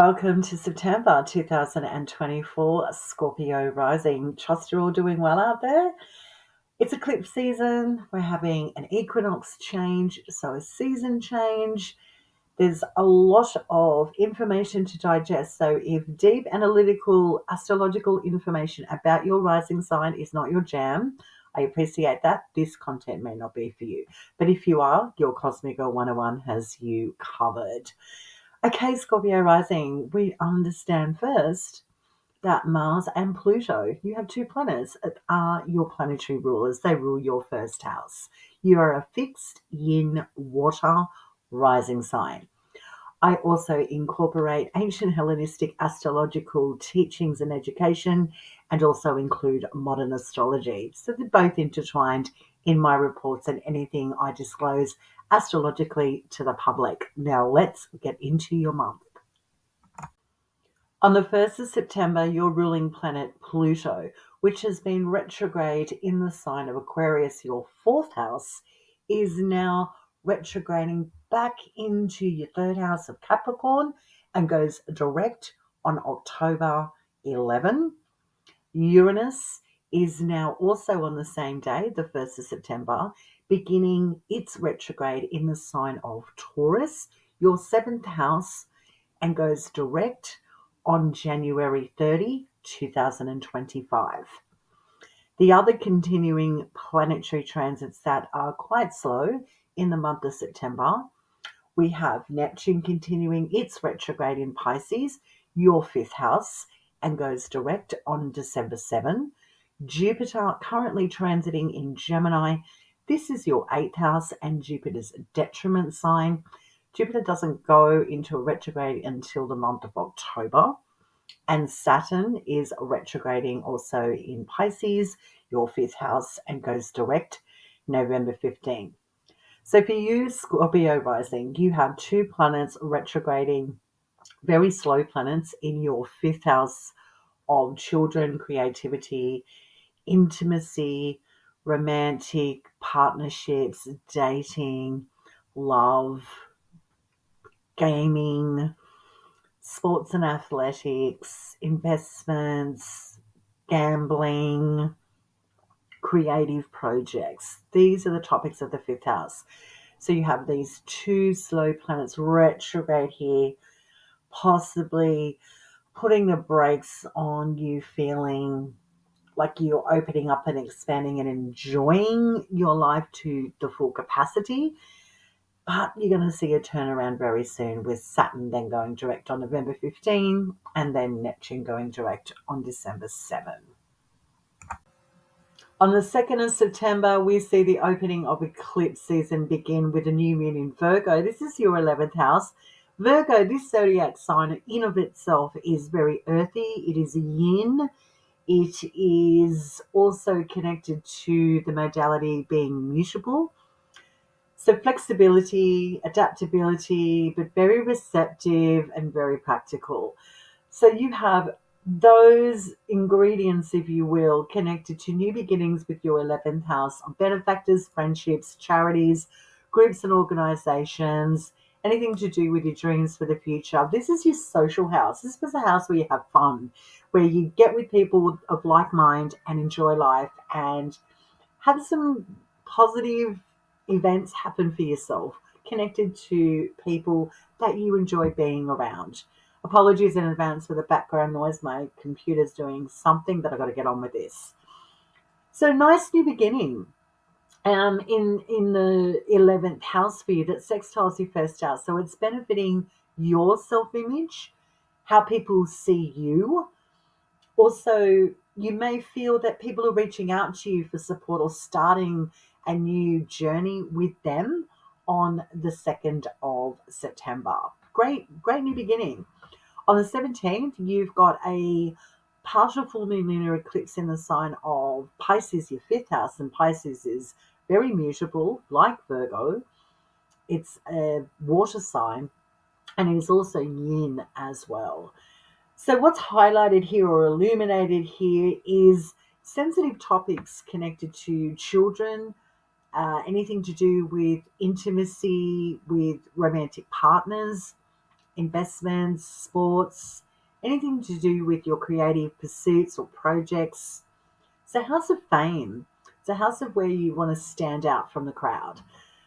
Welcome to September 2024, Scorpio rising. Trust you're all doing well out there. It's eclipse season. We're having an equinox change, so a season change. There's a lot of information to digest. So if deep analytical astrological information about your rising sign is not your jam, I appreciate that. This content may not be for you. But if you are, your Cosmic Girl 101 has you covered. Okay, Scorpio rising, we understand first that Mars and Pluto, you have two planets, are your planetary rulers. They rule your first house. You are a fixed yin water rising sign. I also incorporate ancient Hellenistic astrological teachings and education and also include modern astrology. So they're both intertwined in my reports and anything I disclose astrologically to the public. Now let's get into your month. On the 1st of September, your ruling planet Pluto, which has been retrograde in the sign of Aquarius, your fourth house, is now retrograding back into your third house of Capricorn and goes direct on October 11. Uranus is now also on the same day, the 1st of September, beginning its retrograde in the sign of Taurus, your seventh house, and goes direct on January 30, 2025. The other continuing planetary transits that are quite slow in the month of September, we have Neptune continuing its retrograde in Pisces, your fifth house, and goes direct on December 7. Jupiter currently transiting in Gemini. This is your eighth house and Jupiter's detriment sign. Jupiter doesn't go into a retrograde until the month of October. And Saturn is retrograding also in Pisces, your fifth house, and goes direct November 15. So for you, Scorpio rising, you have two planets retrograding, very slow planets in your fifth house of children, creativity, intimacy, romantic partnerships, dating, love, gaming, sports and athletics, investments, gambling, creative projects. These are the topics of the fifth house. So you have these two slow planets retrograde here, possibly putting the brakes on you feeling like you're opening up and expanding and enjoying your life to the full capacity. But you're going to see a turnaround very soon with Saturn then going direct on November 15 and then Neptune going direct on December 7. On the 2nd of September, we see the opening of eclipse season begin with a new moon in Virgo. This is your 11th house. Virgo, this zodiac sign in of itself is very earthy. It is a yin. It is also connected to the modality being mutable. So flexibility, adaptability, but very receptive and very practical. So you have those ingredients, if you will, connected to new beginnings with your 11th house on benefactors, friendships, charities, groups and organizations, anything to do with your dreams for the future. This is your social house. This was a house where you have fun, where you get with people of like mind and enjoy life and have some positive events happen for yourself, connected to people that you enjoy being around. Apologies in advance for the background noise. My computer's doing something, but I've got to get on with this. So nice new beginning. In the 11th house for you that sextiles your first house. So it's benefiting your self-image, how people see you. Also, you may feel that people are reaching out to you for support or starting a new journey with them on the 2nd of September. Great new beginning. On the 17th, you've got a partial full moon lunar eclipse in the sign of Pisces, your fifth house, and Pisces is very mutable, like Virgo. It's a water sign, and it is also yin as well. So what's highlighted here or illuminated here is sensitive topics connected to children, anything to do with intimacy with romantic partners, investments, sports, anything to do with your creative pursuits or projects. It's a house of fame. It's a house of where you want to stand out from the crowd.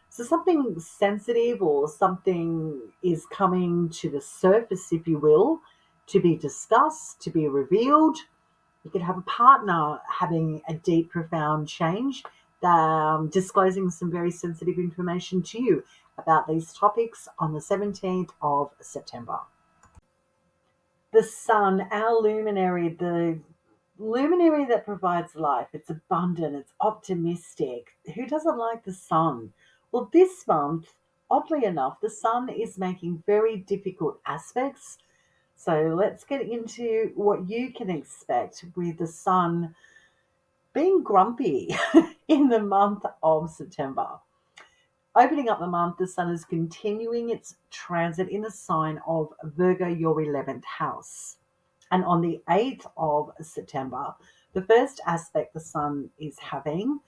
So something sensitive or something is coming to the surface, if you will, to be discussed, to be revealed. You could have a partner having a deep, profound change, disclosing some very sensitive information to you about these topics on the 17th of September. The sun, our luminary, the luminary that provides life. It's abundant, it's optimistic. Who doesn't like the sun? Well, this month, oddly enough, the sun is making very difficult aspects. So let's get into what you can expect with the sun being grumpy in the month of September. Opening up the month, the sun is continuing its transit in the sign of Virgo, your 11th house. And on the 8th of September, the first aspect the sun is having,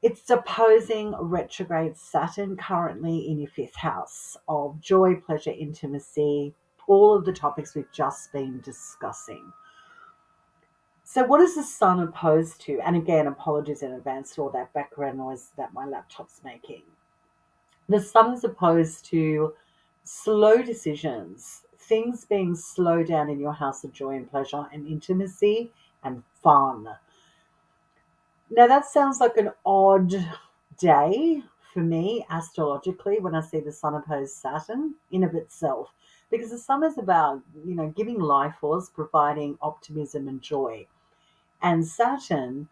it's opposing retrograde Saturn currently in your 5th house of joy, pleasure, intimacy, all of the topics we've just been discussing. So what is the sun opposed to? And again, apologies in advance for all that background noise that my laptop's making. The sun is opposed to slow decisions, things being slowed down in your house of joy and pleasure and intimacy and fun. Now, that sounds like an odd day for me, astrologically, when I see the sun opposed Saturn in of itself, because the sun is about, giving life force, providing optimism and joy. And Saturn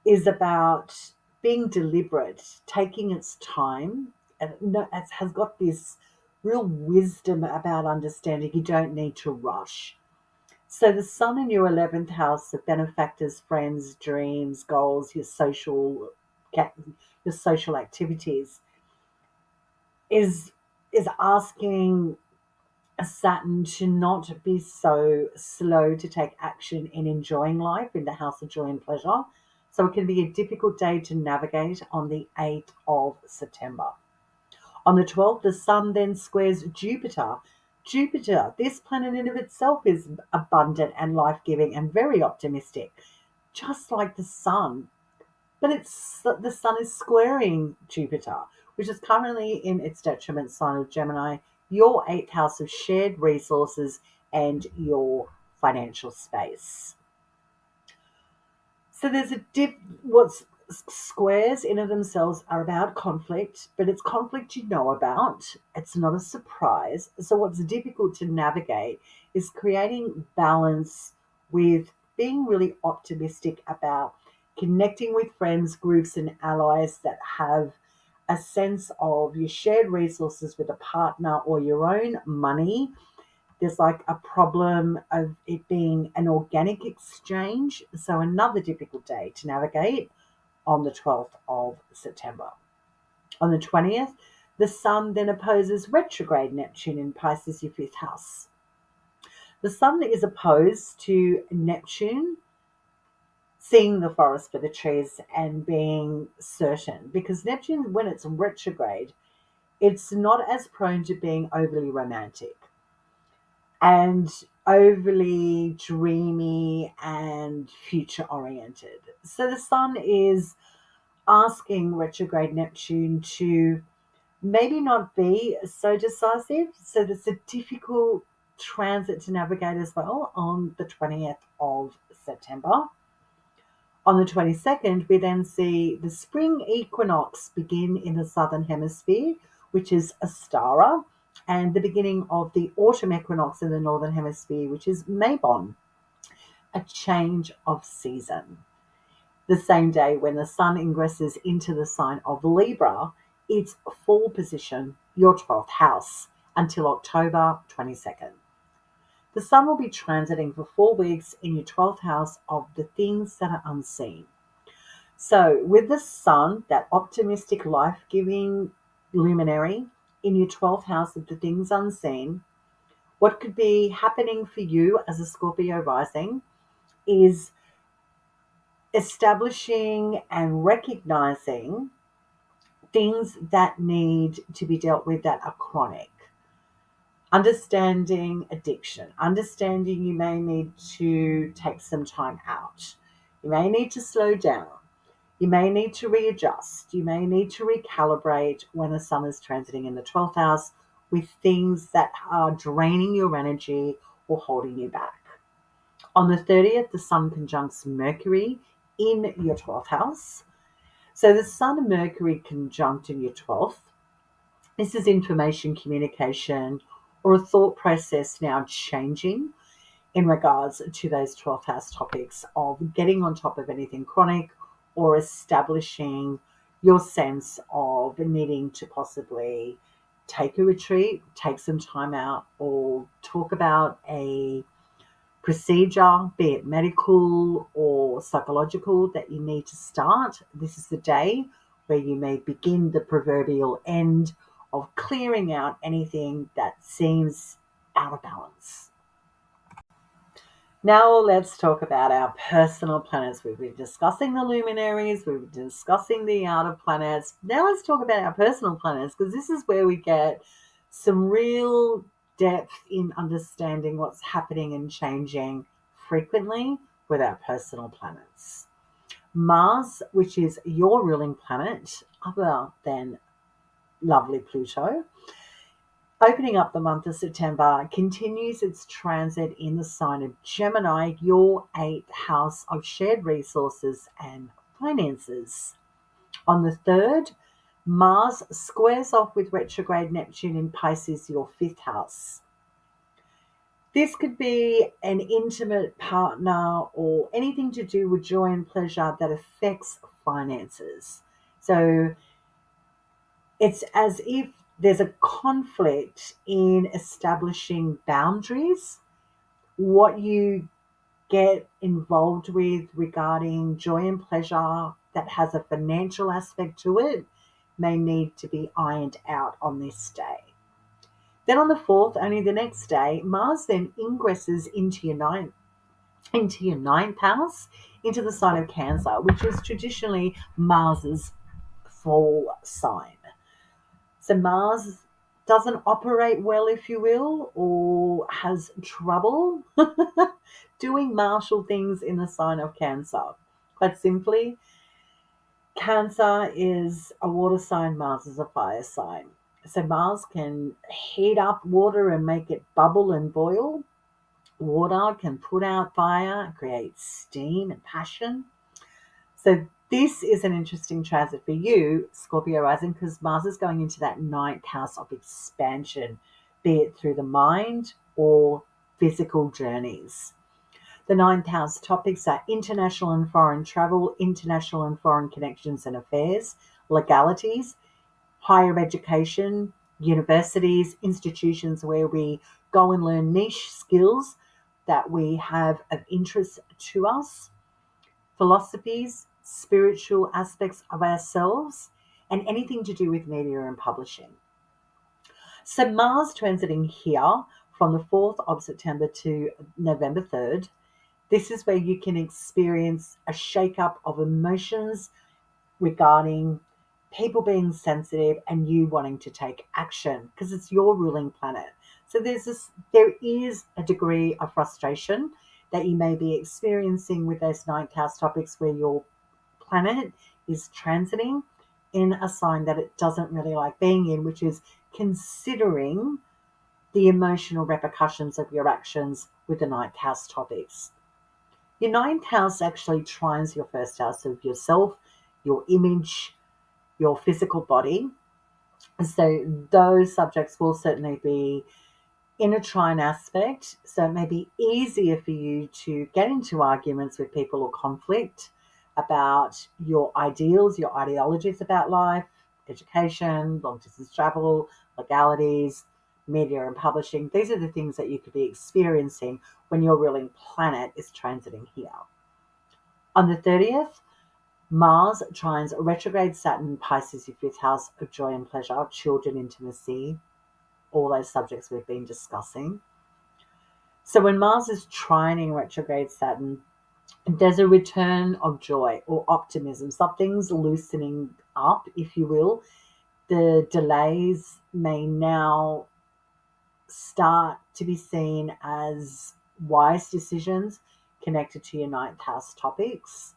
is about being deliberate, taking its time, and it has got this real wisdom about understanding you don't need to rush. So the sun in your 11th house of benefactors, friends, dreams, goals, your social activities is asking Saturn to not be so slow to take action in enjoying life in the house of joy and pleasure. So it can be a difficult day to navigate on the 8th of September. On the 12th, the sun then squares Jupiter. Jupiter, this planet in of itself is abundant and life-giving and very optimistic, just like the sun. But the sun is squaring Jupiter, which is currently in its detriment sign of Gemini, your 8th house of shared resources and your financial space. So there's what's squares in of themselves are about conflict, but it's conflict you know about. It's not a surprise. So what's difficult to navigate is creating balance with being really optimistic about connecting with friends, groups, and allies that have a sense of your shared resources with a partner or your own money. There's like a problem of it being an organic exchange. So another difficult day to navigate on the 12th of September. On the 20th, the sun then opposes retrograde Neptune in Pisces, your 5th house. The sun is opposed to Neptune, seeing the forest for the trees and being certain, because Neptune, when it's retrograde, it's not as prone to being overly romantic and overly dreamy and future oriented. So the sun is asking retrograde Neptune to maybe not be so decisive. So there's a difficult transit to navigate as well on the 20th of September. On the 22nd, we then see the spring equinox begin in the southern hemisphere, which is Astara, and the beginning of the autumn equinox in the northern hemisphere, which is Mabon, a change of season. The same day when the sun ingresses into the sign of Libra, it's full position, your 12th house, until October 22nd. The sun will be transiting for 4 weeks in your 12th house of the things that are unseen. So with the sun, that optimistic, life-giving luminary in your 12th house of the things unseen, what could be happening for you as a Scorpio rising is establishing and recognizing things that need to be dealt with that are chronic. Understanding addiction, understanding you may need to take some time out. You may need to slow down. You may need to readjust. You may need to recalibrate when the sun is transiting in the 12th house with things that are draining your energy or holding you back. On the 30th, the sun conjuncts Mercury in your 12th house. So the sun and Mercury conjunct in your 12th. This is information communication or a thought process now changing in regards to those 12th house topics of getting on top of anything chronic or establishing your sense of needing to possibly take a retreat, take some time out, or talk about a procedure, be it medical or psychological, that you need to start. This is the day where you may begin the proverbial end of clearing out anything that seems out of balance. Now let's talk about our personal planets. We've been discussing the luminaries, we've been discussing the outer planets. Now let's talk about our personal planets, because this is where we get some real depth in understanding what's happening and changing frequently with our personal planets. Mars, which is your ruling planet, other than lovely Pluto, opening up the month of September, continues its transit in the sign of Gemini, your 8th house of shared resources and finances. On the 3rd, Mars squares off with retrograde Neptune in Pisces, your 5th house. This could be an intimate partner or anything to do with joy and pleasure that affects finances. So it's as if there's a conflict in establishing boundaries, what you get involved with regarding joy and pleasure that has a financial aspect to it may need to be ironed out on this day. Then on the 4th, only the next day, Mars then ingresses into your ninth house, into the sign of Cancer, which is traditionally Mars's fall sign. So Mars doesn't operate well, if you will, or has trouble doing martial things in the sign of Cancer. Quite simply, Cancer is a water sign, Mars is a fire sign. So Mars can heat up water and make it bubble and boil. Water can put out fire, create steam and passion. So this is an interesting transit for you, Scorpio rising, because Mars is going into that 9th house of expansion, be it through the mind or physical journeys. The 9th house topics are international and foreign travel, international and foreign connections and affairs, legalities, higher education, universities, institutions where we go and learn niche skills that we have of interest to us, philosophies, spiritual aspects of ourselves, and anything to do with media and publishing. So Mars transiting here from the 4th of September to November 3rd, this is where you can experience a shake-up of emotions regarding people being sensitive and you wanting to take action because it's your ruling planet. So there is a degree of frustration that you may be experiencing with those 9th house topics where your planet is transiting in a sign that it doesn't really like being in, which is considering the emotional repercussions of your actions with the 9th house topics. Your 9th house actually trines your 1st house of yourself, your image, your physical body. So those subjects will certainly be in a trine aspect. So it may be easier for you to get into arguments with people or conflict about your ideals, your ideologies about life, education, long distance travel, legalities, media and publishing. These are the things that you could be experiencing when your ruling planet is transiting here. On the 30th, Mars trines retrograde Saturn, Pisces, your 5th house of joy and pleasure, children, intimacy, all those subjects we've been discussing. So when Mars is trining retrograde Saturn, there's a return of joy or optimism. Something's loosening up, if you will. The delays may now start to be seen as wise decisions connected to your ninth house topics.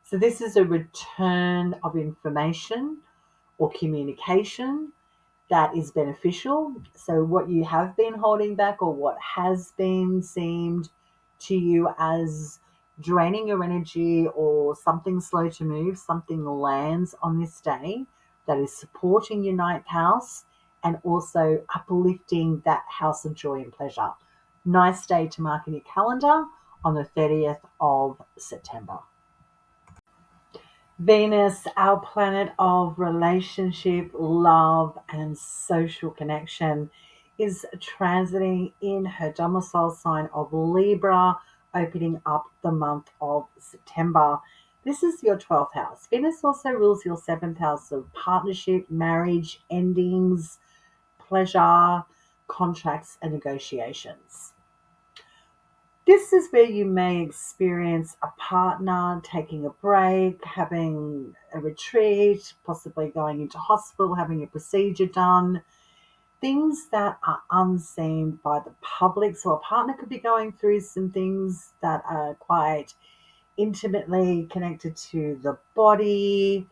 So this is a return of information or communication that is beneficial. So what you have been holding back or what has been seemed to you as draining your energy or something slow to move, something lands on this day that is supporting your ninth house and also uplifting that house of joy and pleasure. Nice day to mark in your calendar on the 30th of September. Venus, our planet of relationship, love, and social connection, is transiting in her domicile sign of Libra, opening up the month of September. This is your 12th house. Venus also rules your 7th house of partnership, marriage, endings, pleasure, contracts, and negotiations. This is where you may experience a partner taking a break, having a retreat, possibly going into hospital, having a procedure done, things that are unseen by the public. So a partner could be going through some things that are quite intimately connected to the body,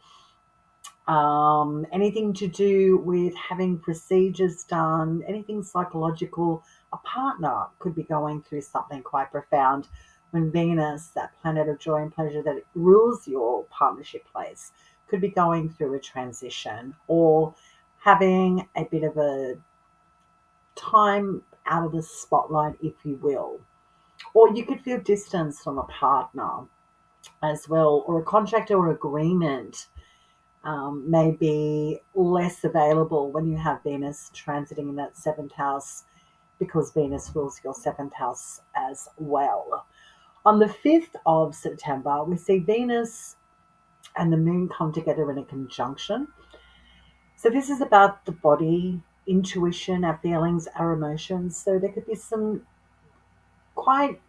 anything to do with having procedures done, anything psychological. A partner could be going through something quite profound when Venus, that planet of joy and pleasure that rules your partnership place, could be going through a transition or having a bit of a time out of the spotlight, if you will. Or you could feel distance from a partner as well, or a contract or agreement may be less available when you have Venus transiting in that 7th house, because Venus rules your 7th house as well. On the 5th of September, we see Venus and the moon come together in a conjunction. So this is about the body, intuition, our feelings, our emotions. So there could be some quite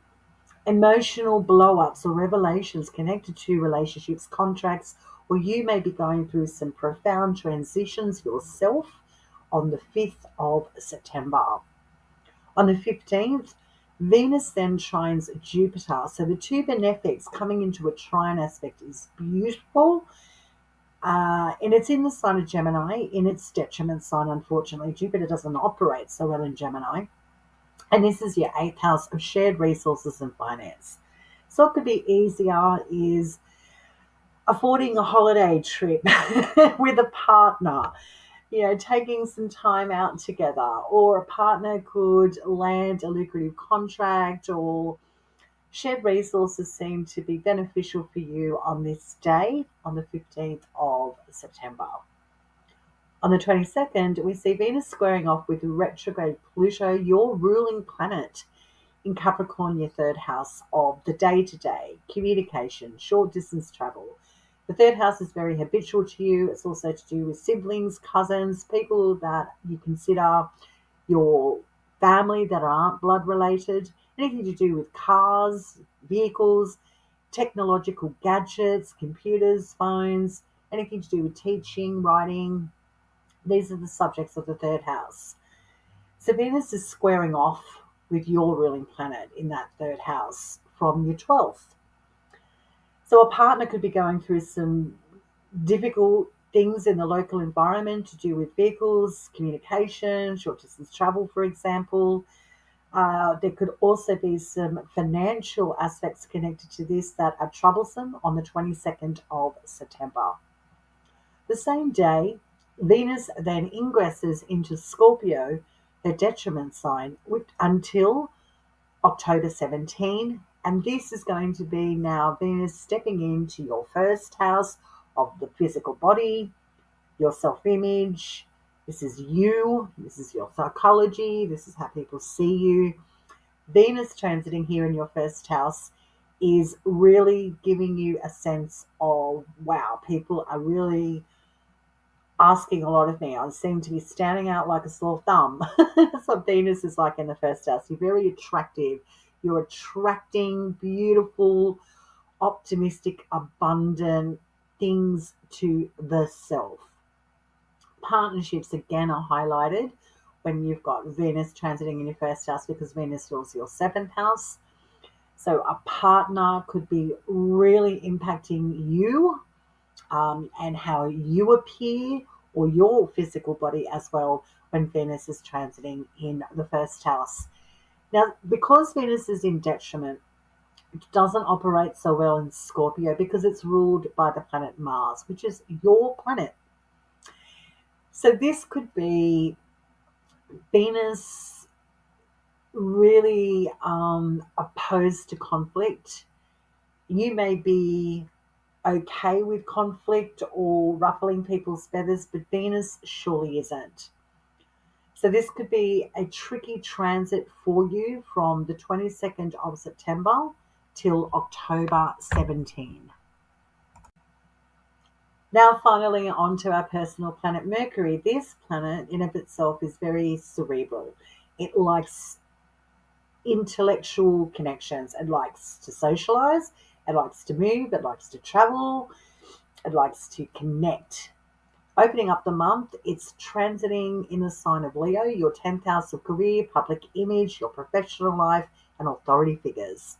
emotional blow-ups or revelations connected to relationships, contracts, or you may be going through some profound transitions yourself on the 5th of September. On the 15th, Venus then trines Jupiter. So the two benefics coming into a trine aspect is beautiful. And it's in the sign of Gemini, in its detriment sign, unfortunately. Jupiter doesn't operate so well in Gemini. And this is your 8th house of shared resources and finance. So what could be easier is affording a holiday trip with a partner, taking some time out together, or a partner could land a lucrative contract, or shared resources seem to be beneficial for you on this day, on the 15th of September. On the 22nd, we see Venus squaring off with retrograde Pluto, your ruling planet, in Capricorn, your 3rd house of the day-to-day, communication, short-distance travel. The 3rd house is very habitual to you. It's also to do with siblings, cousins, people that you consider your family that aren't blood-related, anything to do with cars, vehicles, technological gadgets, computers, phones, anything to do with teaching, writing. These are the subjects of the 3rd house. So Venus is squaring off with your ruling planet in that 3rd house from your 12th. So a partner could be going through some difficult things in the local environment to do with vehicles, communication, short distance travel, for example. There could also be some financial aspects connected to this that are troublesome on the 22nd of September. The same day, Venus then ingresses into Scorpio, her detriment sign, until October 17. And this is going to be now Venus stepping into your 1st house of the physical body, your self-image. This is you. This is your psychology. This is how people see you. Venus transiting here in your 1st house is really giving you a sense of, wow, people are really asking a lot of me. I seem to be standing out like a sore thumb. That's what Venus is like in the 1st house. You're very attractive. You're attracting beautiful, optimistic, abundant things to the self. Partnerships again are highlighted when you've got Venus transiting in your first house, because Venus rules your seventh house. So a partner could be really impacting you, and how you appear, or your physical body as well, when Venus is transiting in the first house. Now, because Venus is in detriment, it doesn't operate so well in Scorpio because it's ruled by the planet Mars, which is your planet. So this could be Venus really opposed to conflict. You may be okay with conflict or ruffling people's feathers, but Venus surely isn't. So this could be a tricky transit for you from the 22nd of September till October 17. Now, finally, on to our personal planet Mercury. This planet in of itself is very cerebral. It likes intellectual connections. It likes to socialize. It likes to move. It likes to travel. It likes to connect. Opening up the month, it's transiting in the sign of Leo, your 10th house of career, public image, your professional life, and authority figures.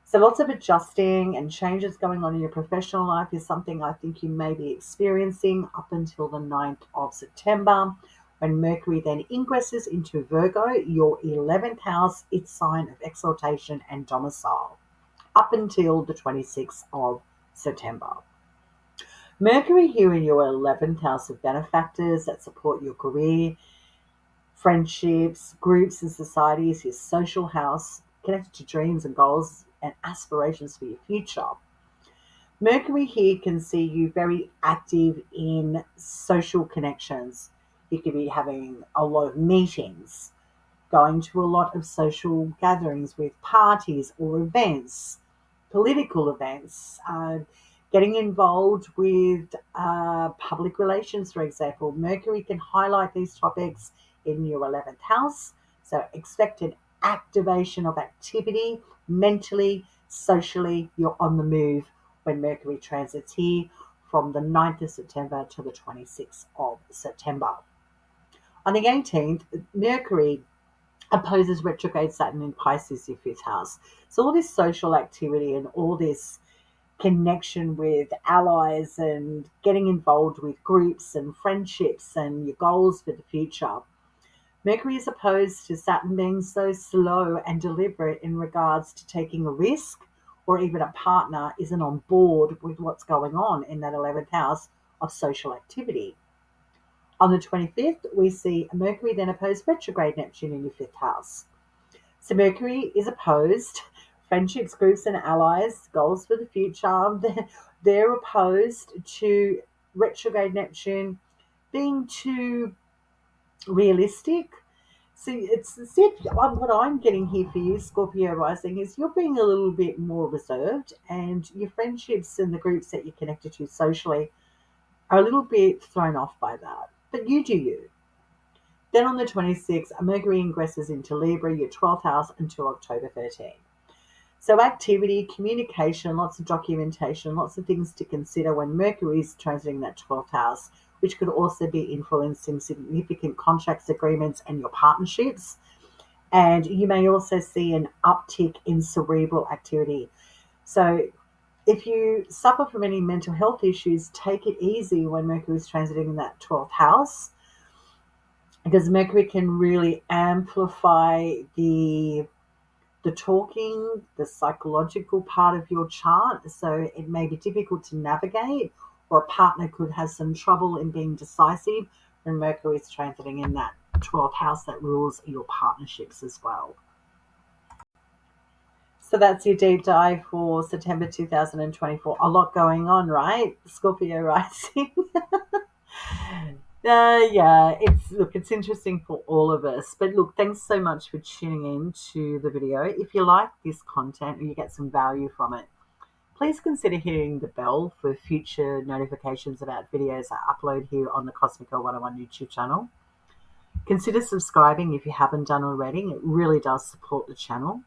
So lots of adjusting and changes going on in your professional life is something I think you may be experiencing up until the 9th of September, when Mercury then ingresses into Virgo, your 11th house, its sign of exaltation and domicile, up until the 26th of September. Mercury here in your 11th house of benefactors that support your career, friendships, groups and societies, your social house, connected to dreams and goals and aspirations for your future. Mercury here can see you very active in social connections. You could be having a lot of meetings, going to a lot of social gatherings with parties or events, political events, getting involved with public relations, for example. Mercury can highlight these topics in your 11th house. So expect an activation of activity mentally, socially. You're on the move when Mercury transits here from the 9th of September to the 26th of September. On the 18th, Mercury opposes retrograde Saturn in Pisces, your fifth house. So all this social activity and all this connection with allies and getting involved with groups and friendships and your goals for the future. Mercury is opposed to Saturn being so slow and deliberate in regards to taking a risk, or even a partner isn't on board with what's going on in that 11th house of social activity. On the 25th, we see Mercury then oppose retrograde Neptune in your fifth house. So Mercury is opposed, friendships, groups and allies, goals for the future, they're opposed to retrograde Neptune being too realistic. So it's what I'm getting here for you, Scorpio rising, is you're being a little bit more reserved, and your friendships and the groups that you're connected to socially are a little bit thrown off by that. But you do you. Then on the 26th, Mercury ingresses into Libra, your 12th house, until October 13. So activity, communication, lots of documentation, lots of things to consider when Mercury is transiting that 12th house, which could also be influencing significant contracts, agreements, and your partnerships. And you may also see an uptick in cerebral activity. So if you suffer from any mental health issues, take it easy when Mercury is transiting in that 12th house, because Mercury can really amplify the talking, the psychological part of your chart. So it may be difficult to navigate, or a partner could have some trouble in being decisive when Mercury is transiting in that 12th house that rules your partnerships as well. So that's your deep dive for September 2024. A lot going on, right? Scorpio rising. It's interesting for all of us. But look, thanks so much for tuning in to the video. If you like this content or you get some value from it, please consider hitting the bell for future notifications about videos I upload here on the Cosmic Girl 101 YouTube channel. Consider subscribing if you haven't done already. It really does support the channel.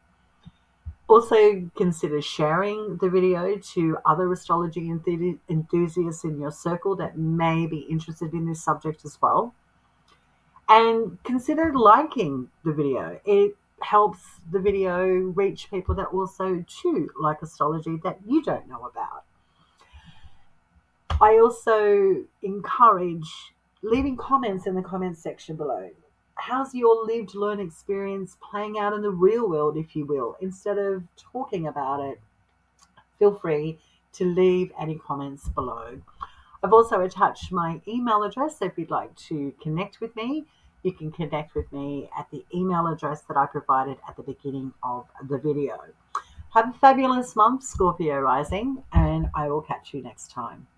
Also, consider sharing the video to other astrology enthusiasts in your circle that may be interested in this subject as well. And consider liking the video. It helps the video reach people that also too like astrology that you don't know about. I also encourage leaving comments in the comments section below. How's your lived learn experience playing out in the real world, if you will? Instead of talking about it, feel free to leave any comments below. I've also attached my email address, so if you'd like to connect with me, you can connect with me at the email address that I provided at the beginning of the video. Have a fabulous month, Scorpio rising, and I will catch you next time.